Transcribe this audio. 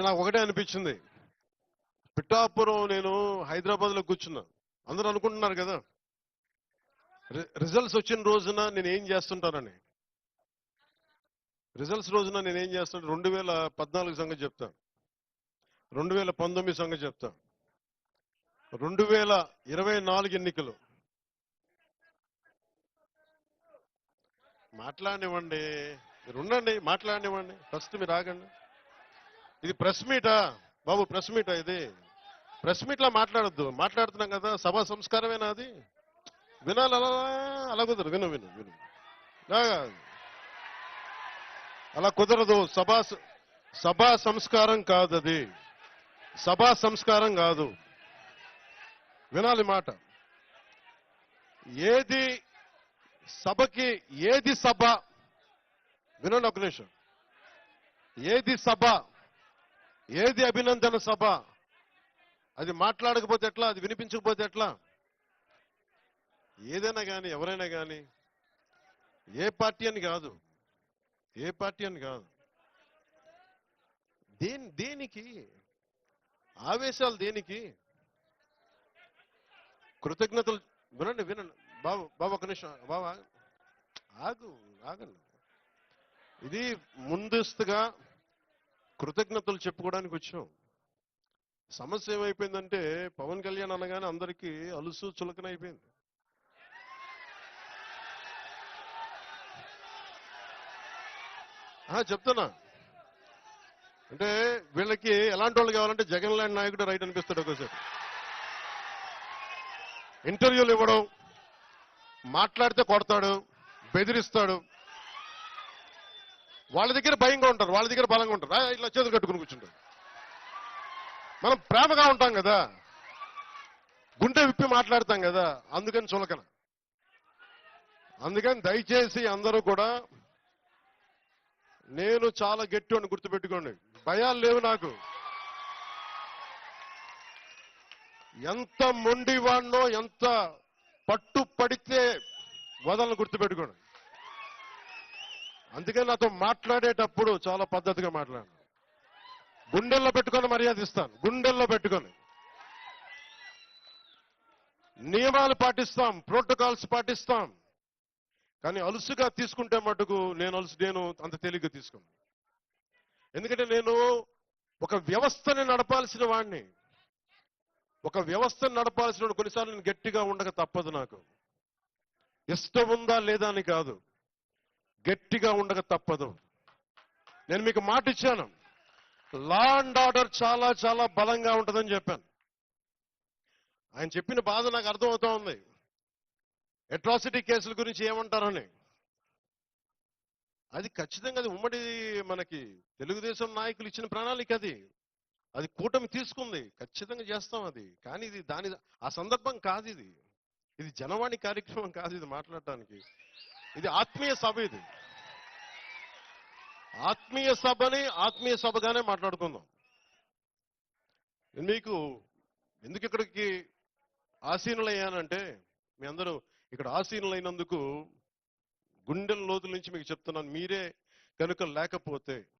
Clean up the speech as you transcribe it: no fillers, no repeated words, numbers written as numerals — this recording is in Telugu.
నాకు ఒకటే అనిపించింది. పిఠాపురం నేను హైదరాబాద్లో కూర్చున్నా. అందరూ అనుకుంటున్నారు కదా రిజల్ట్స్ వచ్చిన రోజున నేను ఏం చేస్తుంటానని. రిజల్ట్స్ రోజున నేను ఏం చేస్తాను 2014 సంగతి చెప్తా, 2019 సంగతి చెప్తా, 2024 ఎన్నికలు. మాట్లాడినివ్వండి, మీరు ఉండండి, మాట్లాడినివ్వండి. ఫస్ట్ మీరు ఆగండి. ఇది ప్రెస్ మీటా బాబు? ప్రెస్ మీటా ఇది? ప్రెస్ మీట్లా మాట్లాడద్దు. మాట్లాడుతున్నాం కదా, సభా సంస్కారమేనా అది? వినాలి అలా? అలా కుదరదు. విను విను విను అలా కుదరదు. సభా సంస్కారం కాదు అది. సభా సంస్కారం కాదు. వినాలి మాట. ఏది సభకి, ఏది సభ? వినండి ఒక నిమిషం. ఏది సభ, ఏది అభినందన సభ? అది మాట్లాడకపోతే ఎట్లా? అది వినిపించకపోతే ఎట్లా? ఏదైనా కానీ, ఎవరైనా కానీ, ఏ పార్టీ అని కాదు, ఏ పార్టీ అని కాదు, దేనికి ఆవేశాలు? దేనికి కృతజ్ఞతలు? వినండి వినండి బాబు, బాబు ఒక నిమిషం బాబు ఆగండి. ఇది ముందస్తుగా కృతజ్ఞతలు చెప్పుకోవడానికి వచ్చాం. సమస్య ఏమైపోయిందంటే పవన్ కళ్యాణ్ అనగానే అందరికీ అలుసు చులకన అయిపోయింది. చెప్తున్నా అంటే వీళ్ళకి ఎలాంటి వాళ్ళు కావాలంటే జగన్ లాంటి నాయకుడు రైట్ అనిపిస్తాడు. ఒకసారి ఇంటర్వ్యూలు ఇవ్వడం, మాట్లాడితే కొడతాడు, బెదిరిస్తాడు. వాళ్ళ దగ్గర భయంగా ఉంటారు, వాళ్ళ దగ్గర బలంగా ఉంటారు. ఇట్లా చేతులు కట్టుకుని కూర్చుంటారు. మనం ప్రేమగా ఉంటాం కదా, గుండె విప్పి మాట్లాడతాం కదా, అందుకని చులకన. అందుకని దయచేసి అందరూ కూడా, నేను చాలా గట్టి అని గుర్తుపెట్టుకోండి. భయాలు లేవు నాకు. ఎంత మొండివాడినో, ఎంత పట్టు పడితే వదలను గుర్తుపెట్టుకోండి. అందుకని నాతో మాట్లాడేటప్పుడు చాలా పద్ధతిగా మాట్లాడాను. గుండెల్లో పెట్టుకొని మర్యాద ఇస్తాను, గుండెల్లో పెట్టుకొని. నియమాలు పాటిస్తాం, ప్రోటోకాల్స్ పాటిస్తాం. కానీ అలుసుగా తీసుకుంటే మటుకు నేను అంత తేలిగ్గా తీసుకున్నాను. ఎందుకంటే నేను ఒక వ్యవస్థని నడపాల్సిన వాడిని. ఒక వ్యవస్థను నడపాల్సిన కొన్నిసార్లు నేను గట్టిగా ఉండక తప్పదు. నాకు ఇష్టం ఉందా లేదా అని కాదు, గట్టిగా ఉండక తప్పదు. నేను మీకు మాట ఇచ్చాను, లా అండ్ ఆర్డర్ చాలా చాలా బలంగా ఉంటుందని చెప్పాను. ఆయన చెప్పిన బాధ నాకు అర్థమవుతా ఉంది. అట్రాసిటీ కేసుల గురించి ఏమంటారని. అది ఖచ్చితంగా అది ఉమ్మడి మనకి తెలుగుదేశం నాయకులు ఇచ్చిన ప్రణాళిక. అది కూటమి తీసుకుంది, ఖచ్చితంగా చేస్తాం అది. కానీ ఇది ఆ సందర్భం కాదు. ఇది జనవాణి కార్యక్రమం కాదు. ఇది మాట్లాడటానికి ఇది ఆత్మీయ సభ. ఇది ఆత్మీయ సభని ఆత్మీయ సభగానే మాట్లాడుకుందాం. మీకు ఎందుకు ఇక్కడికి ఆసీనులయ్యానంటే, మీ అందరూ ఇక్కడ ఆసీనులైనందుకు గుండెల లోతుల నుంచి మీకు చెప్తున్నాను. మీరే కనుక లేకపోతే